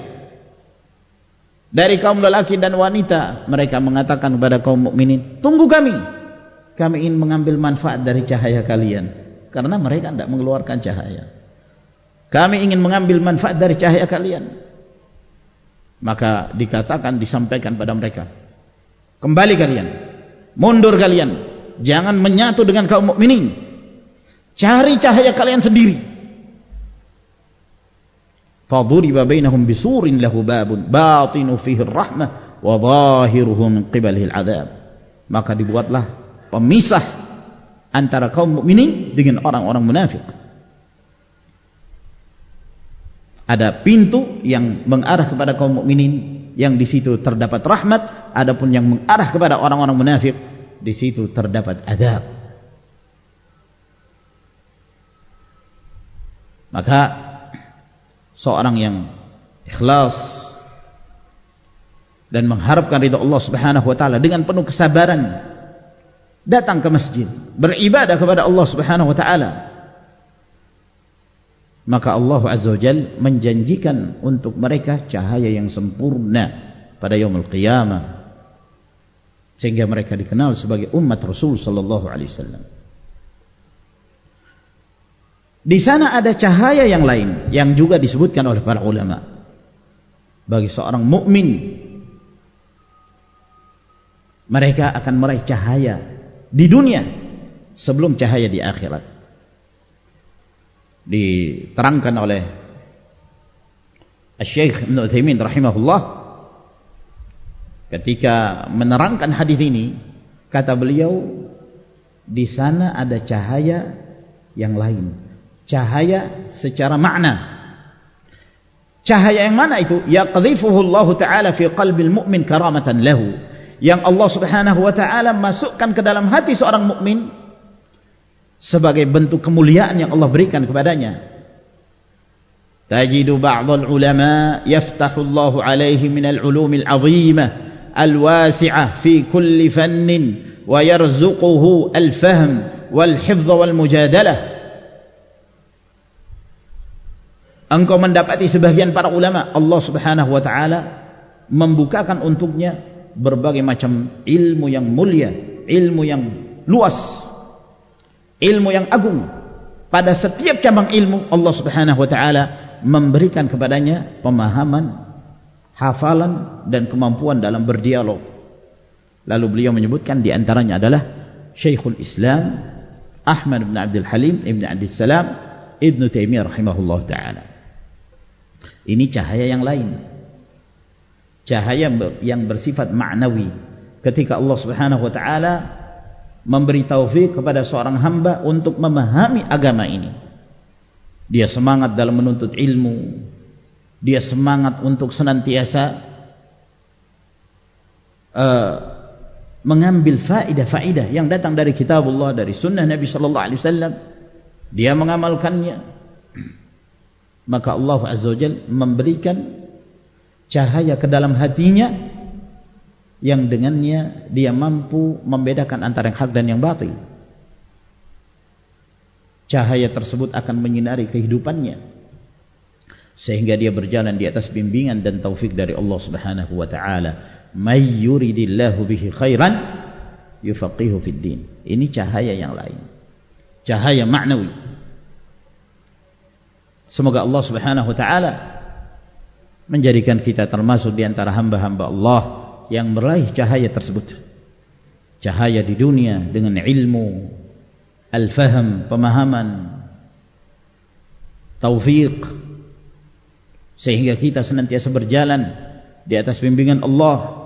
B: dari kaum lelaki dan wanita, mereka mengatakan kepada kaum mukminin, tunggu kami ingin mengambil manfaat dari cahaya kalian, karena mereka tidak mengeluarkan cahaya. Kami ingin mengambil manfaat dari cahaya kalian. Maka dikatakan, disampaikan pada mereka, kembali kalian, mundur kalian, jangan menyatu dengan kaum mukminin, cari cahaya kalian sendiri. Faduriba bainahum bisurin lahu babun batinu fihi ar-rahmah wa zahiruhu min qibalihi al-'adzab. Maka dibuatlah pemisah antara kaum mukminin dengan orang-orang munafik. Ada pintu yang mengarah kepada kaum mukminin, yang di situ terdapat rahmat, adapun yang mengarah kepada orang-orang munafik, di situ terdapat azab. Maka seorang yang ikhlas dan mengharapkan ridha Allah Subhanahu wa taala dengan penuh kesabaran datang ke masjid, beribadah kepada Allah Subhanahu wa taala, maka Allah Azza wa Jalla menjanjikan untuk mereka cahaya yang sempurna pada yaumul qiyamah, sehingga mereka dikenal sebagai umat Rasul sallallahu alaihi wasallam. Di sana ada cahaya yang lain yang juga disebutkan oleh para ulama. Bagi seorang mukmin, mereka akan meraih cahaya di dunia sebelum cahaya di akhirat. Diterangkan oleh Syekh Ibnu Utsaimin rahimahullah ketika menerangkan hadis ini, kata beliau, di sana ada cahaya yang lain. Cahaya secara makna. Cahaya yang mana itu? Yaqdhifuhu Allah Ta'ala fi qalbil mu'min karamatan lahu. Yang Allah Subhanahu wa Ta'ala masukkan ke dalam hati seorang mukmin sebagai bentuk kemuliaan yang Allah berikan kepadanya. tajidu ba'dal ulama yaftahu Allah alaihi minal ulumil azimah al-wasi'ah fi kulli fannin wa yarzuquhu al-fahm wal hifdh wal mujadalah. Engkau mendapati sebagian para ulama Allah Subhanahu wa taala membukakan untuknya berbagai macam ilmu yang mulia, ilmu yang luas, ilmu yang agung. Pada setiap cabang ilmu Allah Subhanahu wa taala memberikan kepadanya pemahaman, hafalan dan kemampuan dalam berdialog. Lalu beliau menyebutkan di antaranya adalah Syekhul Islam Ahmad bin Abdul Halim Ibn Abdul Salam Ibn Taimiyah rahimahullah taala. Ini cahaya yang lain, cahaya yang bersifat ma'nawi. Ketika Allah Subhanahu wa taala memberi taufik kepada seorang hamba untuk memahami agama ini, dia semangat dalam menuntut ilmu, dia semangat untuk senantiasa mengambil faidah-faidah yang datang dari kitabullah, dari sunnah Nabi sallallahu alaihi wasallam, dia mengamalkannya. Maka Allah azza wajalla memberikan cahaya ke dalam hatinya yang dengannya dia mampu membedakan antara yang hak dan yang batil. Cahaya tersebut akan menyinari kehidupannya sehingga dia berjalan di atas bimbingan dan taufik dari Allah Subhanahu wa taala. May yuridillahu bihi khairan yufaqihu fid din. Ini cahaya yang lain, cahaya ma'nawi. Semoga Allah Subhanahu wa taala menjadikan kita termasuk di antara hamba-hamba Allah yang meraih cahaya tersebut. Cahaya di dunia dengan ilmu, al-faham, pemahaman, taufik, sehingga kita senantiasa berjalan di atas bimbingan Allah,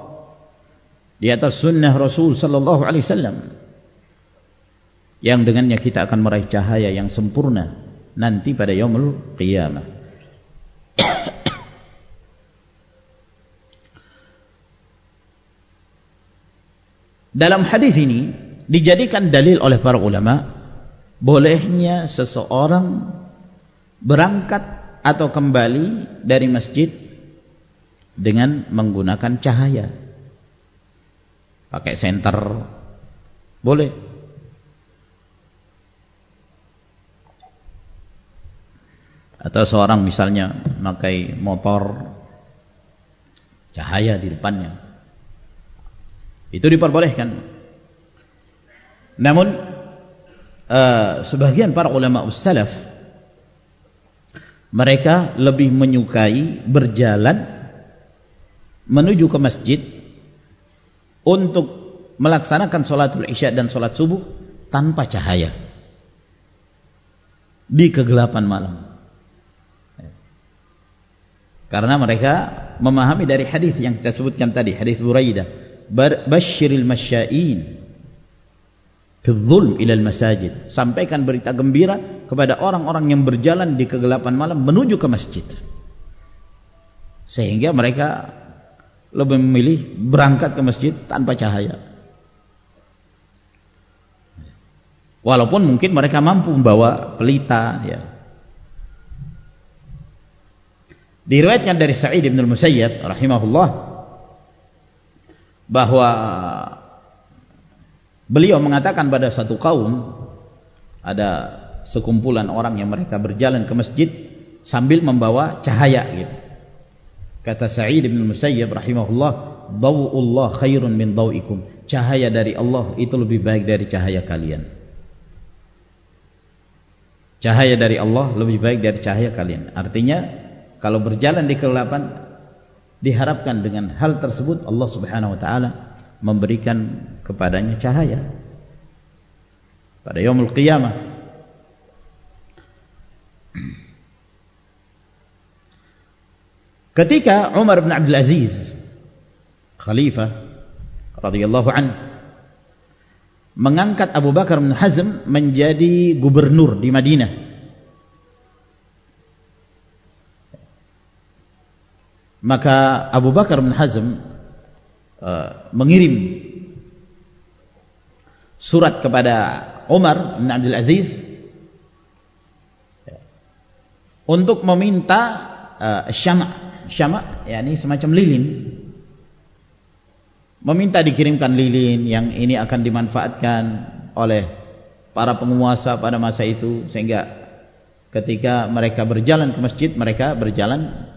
B: di atas sunnah Rasul sallallahu alaihi wasallam, yang dengannya kita akan meraih cahaya yang sempurna nanti pada yaumul qiyamah. Dalam hadis ini dijadikan dalil oleh para ulama bolehnya seseorang berangkat atau kembali dari masjid dengan menggunakan cahaya. Pakai senter boleh. Atau seorang misalnya memakai motor, cahaya di depannya, itu diperbolehkan. Namun sebagian para ulama salaf mereka lebih menyukai berjalan menuju ke masjid untuk melaksanakan sholatul isya dan sholat subuh tanpa cahaya di kegelapan malam. Karena mereka memahami dari hadis yang kita sebutkan tadi, hadis Buraidah, basyiril masya'in fi dhulm ila al-masajid, sampaikan berita gembira kepada orang-orang yang berjalan di kegelapan malam menuju ke masjid. Sehingga mereka lebih memilih berangkat ke masjid tanpa cahaya, walaupun mungkin mereka mampu membawa pelita, ya. Diriwayatkan dari Sa'id bin al-Musayyab rahimahullah bahwa beliau mengatakan pada satu kaum, ada sekumpulan orang yang mereka berjalan ke masjid sambil membawa cahaya gitu. Kata Sa'id bin al-Musayyab rahimahullah, "Dawullah khairun min dawikum." Cahaya dari Allah itu lebih baik dari cahaya kalian. Cahaya dari Allah lebih baik dari cahaya kalian. Artinya kalau berjalan di kegelapan, diharapkan dengan hal tersebut Allah Subhanahu wa taala memberikan kepadanya cahaya pada yaumul qiyamah. Ketika Umar bin Abdul Aziz khalifah radhiyallahu anhu mengangkat Abu Bakar bin Hazm menjadi gubernur di Madinah, maka Abu Bakar bin Hazm mengirim surat kepada Umar bin Abdul Aziz untuk meminta syama' yakni semacam lilin, meminta dikirimkan lilin yang ini akan dimanfaatkan oleh para penguasa pada masa itu, sehingga ketika mereka berjalan ke masjid, mereka berjalan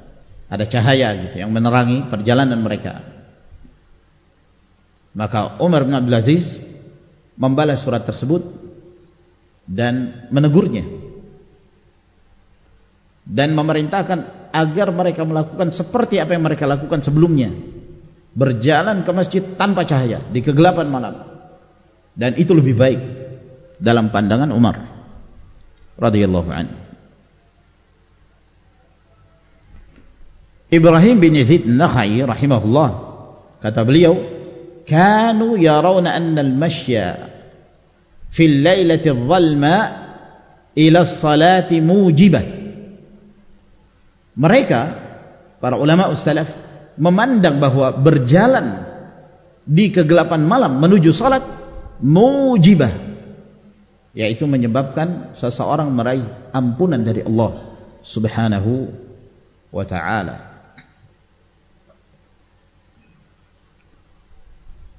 B: ada cahaya gitu yang menerangi perjalanan mereka. Maka Umar bin Abdul Aziz membalas surat tersebut dan menegurnya dan memerintahkan agar mereka melakukan seperti apa yang mereka lakukan sebelumnya, berjalan ke masjid tanpa cahaya di kegelapan malam, dan itu lebih baik dalam pandangan Umar radhiyallahu anhu. Ibrahim bin Yazid an-Nakhai rahimahullah, kata beliau, kanu yarawna anna al-mashya fi al-lailati adh-dhalma ila as-salati mujibah. Mereka, para ulama salaf, memandang bahwa berjalan di kegelapan malam menuju salat mujibah, yaitu menyebabkan seseorang meraih ampunan dari Allah Subhanahu wa ta'ala.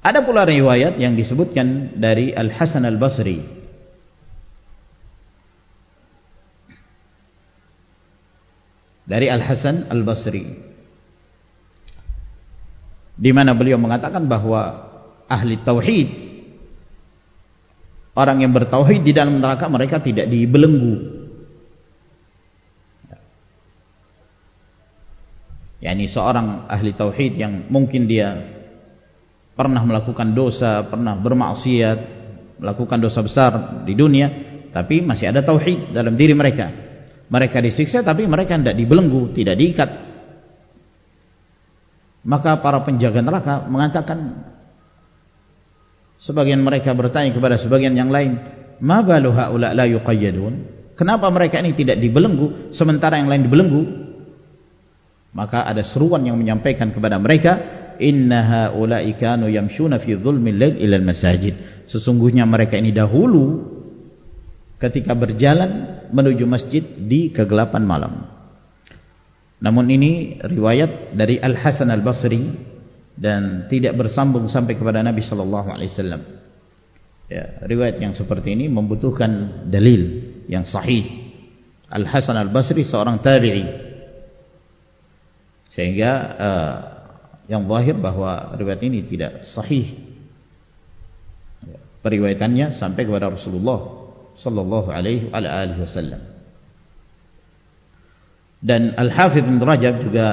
B: Ada pula riwayat yang disebutkan dari Al-Hasan Al-Basri, dari Al-Hasan Al-Basri, di mana beliau mengatakan bahwa ahli tauhid, orang yang bertauhid di dalam neraka, mereka tidak dibelenggu. yakni seorang ahli tauhid yang mungkin dia pernah melakukan dosa, pernah bermaksiat, melakukan dosa besar di dunia, tapi masih ada tauhid dalam diri mereka. Mereka disiksa tapi mereka tidak dibelenggu, tidak diikat. Maka para penjaga neraka mengatakan, sebagian mereka bertanya kepada sebagian yang lain, ma balu haula la yuqayyadun, kenapa mereka ini tidak dibelenggu sementara yang lain dibelenggu? Maka ada seruan yang menyampaikan kepada mereka, inna haula'i kanu yamshuna fi dhulmil lail ila al-masajid, sesungguhnya mereka ini dahulu ketika berjalan menuju masjid di kegelapan malam. Namun ini riwayat dari Al-Hasan Al-Basri dan tidak bersambung sampai kepada Nabi sallallahu alaihi wasallam. Ya, riwayat yang seperti ini membutuhkan dalil yang sahih. Al-Hasan Al-Basri seorang tabi'i, sehingga yang zahir bahwa riwayat ini tidak sahih. Periwayatannya sampai kepada Rasulullah sallallahu alaihi wasallam. Dan Al-Hafidz Ibnu Rajab juga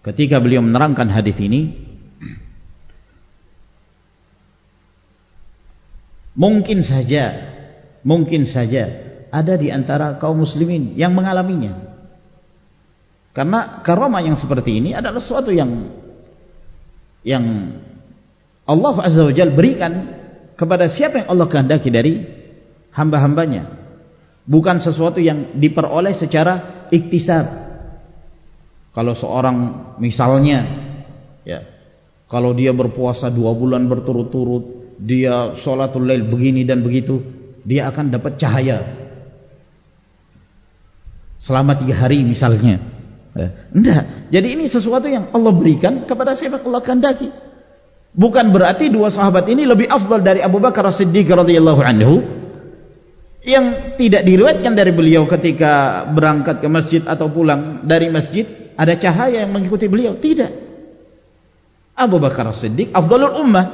B: ketika beliau menerangkan hadis ini, mungkin saja ada di antara kaum muslimin yang mengalaminya. Karena karamah yang seperti ini adalah sesuatu yang Allah Azza wa Jalla berikan kepada siapa yang Allah kehendaki dari hamba-hambanya, bukan sesuatu yang diperoleh secara iktisab. Kalau seorang misalnya, ya, kalau dia berpuasa 2 bulan berturut-turut, dia sholatul lail begini dan begitu, dia akan dapat cahaya selama 3 hari misalnya. Enggak. Jadi ini sesuatu yang Allah berikan kepada siapa yang Allah kehendaki. Bukan berarti 2 sahabat ini lebih afdal dari Abu Bakar As-Siddiq radhiyallahu anhu, yang tidak diriwayatkan dari beliau ketika berangkat ke masjid atau pulang dari masjid ada cahaya yang mengikuti beliau. Tidak. Abu Bakar As-Siddiq afdalul ummah,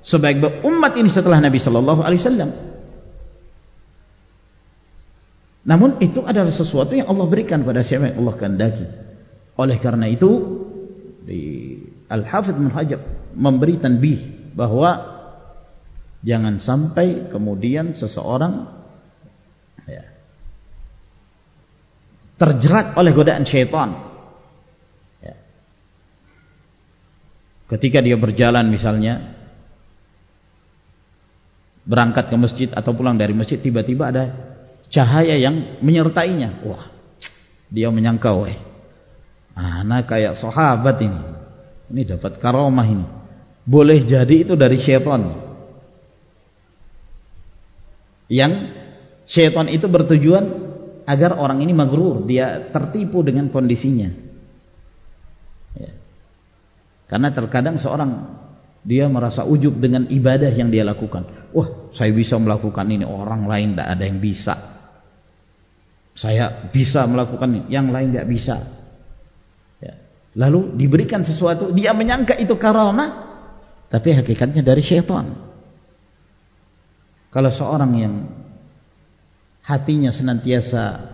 B: sebaik umat ini setelah Nabi sallallahu alaihi wasallam. Namun itu adalah sesuatu yang Allah berikan pada siapa yang Allah kehendaki. Oleh karena itu Al-Hafidz Ibnu Rajab memberi tanbih bahwa jangan sampai kemudian seseorang terjerat oleh godaan syaitan. Ketika dia berjalan misalnya, berangkat ke masjid atau pulang dari masjid, tiba-tiba ada cahaya yang menyertainya. Wah, dia menyangka, anak kayak sahabat ini dapat karamah ini. Boleh jadi itu dari syaitan, yang syaitan itu bertujuan agar orang ini maghrur, dia tertipu dengan kondisinya. Ya. Karena terkadang seorang dia merasa ujub dengan ibadah yang dia lakukan. Wah, saya bisa melakukan ini, orang lain tidak ada yang bisa. Saya bisa melakukan ini, yang lain tidak bisa. Ya. Lalu diberikan sesuatu, dia menyangka itu karamah, tapi hakikatnya dari syaitan. Kalau seorang yang hatinya senantiasa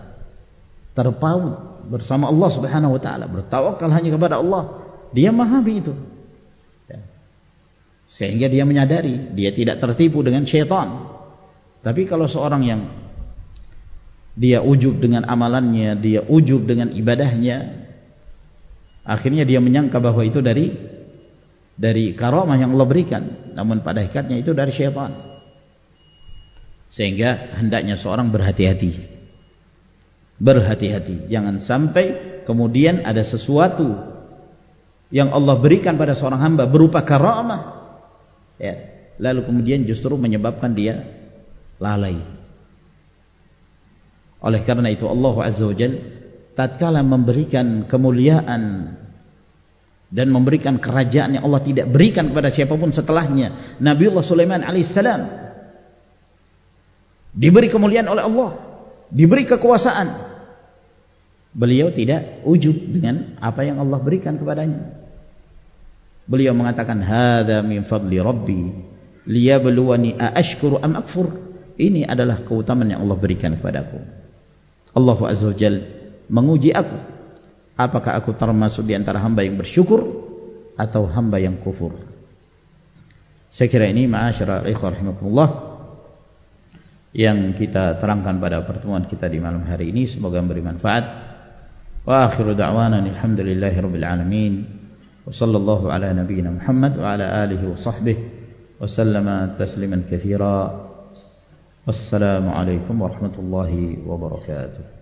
B: terpaut bersama Allah Subhanahu wa taala, bertawakal hanya kepada Allah, dia memahami itu. Sehingga dia menyadari dia tidak tertipu dengan syaitan. Tapi kalau seorang yang dia ujub dengan amalannya, dia ujub dengan ibadahnya, akhirnya dia menyangka bahwa itu dari karamah yang Allah berikan, namun pada hakikatnya itu dari syaitan. Sehingga hendaknya seorang berhati-hati. Berhati-hati, jangan sampai kemudian ada sesuatu yang Allah berikan pada seorang hamba berupa karamah, ya, lalu kemudian justru menyebabkan dia lalai. Oleh karena itu Allah Azza wa Jalla tatkala memberikan kemuliaan dan memberikan kerajaan yang Allah tidak berikan kepada siapapun setelahnya, Nabiullah Sulaiman alaihissalam diberi kemuliaan oleh Allah, diberi kekuasaan, beliau tidak ujub dengan apa yang Allah berikan kepadanya. Beliau mengatakan, hadza min fadli rabbi liyabluwani aashkuru am akfur. Ini adalah keutamaan yang Allah berikan kepadaku. Allah Azza wa Jalla menguji aku, apakah aku termasuk di antara hamba yang bersyukur atau hamba yang kufur. Saya kira ini ma'asyiral ikhwah rahimakumullah yang kita terangkan pada pertemuan kita di malam hari ini, semoga memberi manfaat. Wa akhiru da'wana alhamdulillahirabbil alamin. وصلى الله على نبينا محمد وعلى آله وصحبه وسلم تسليما كثيرا. والسلام عليكم ورحمة الله وبركاته.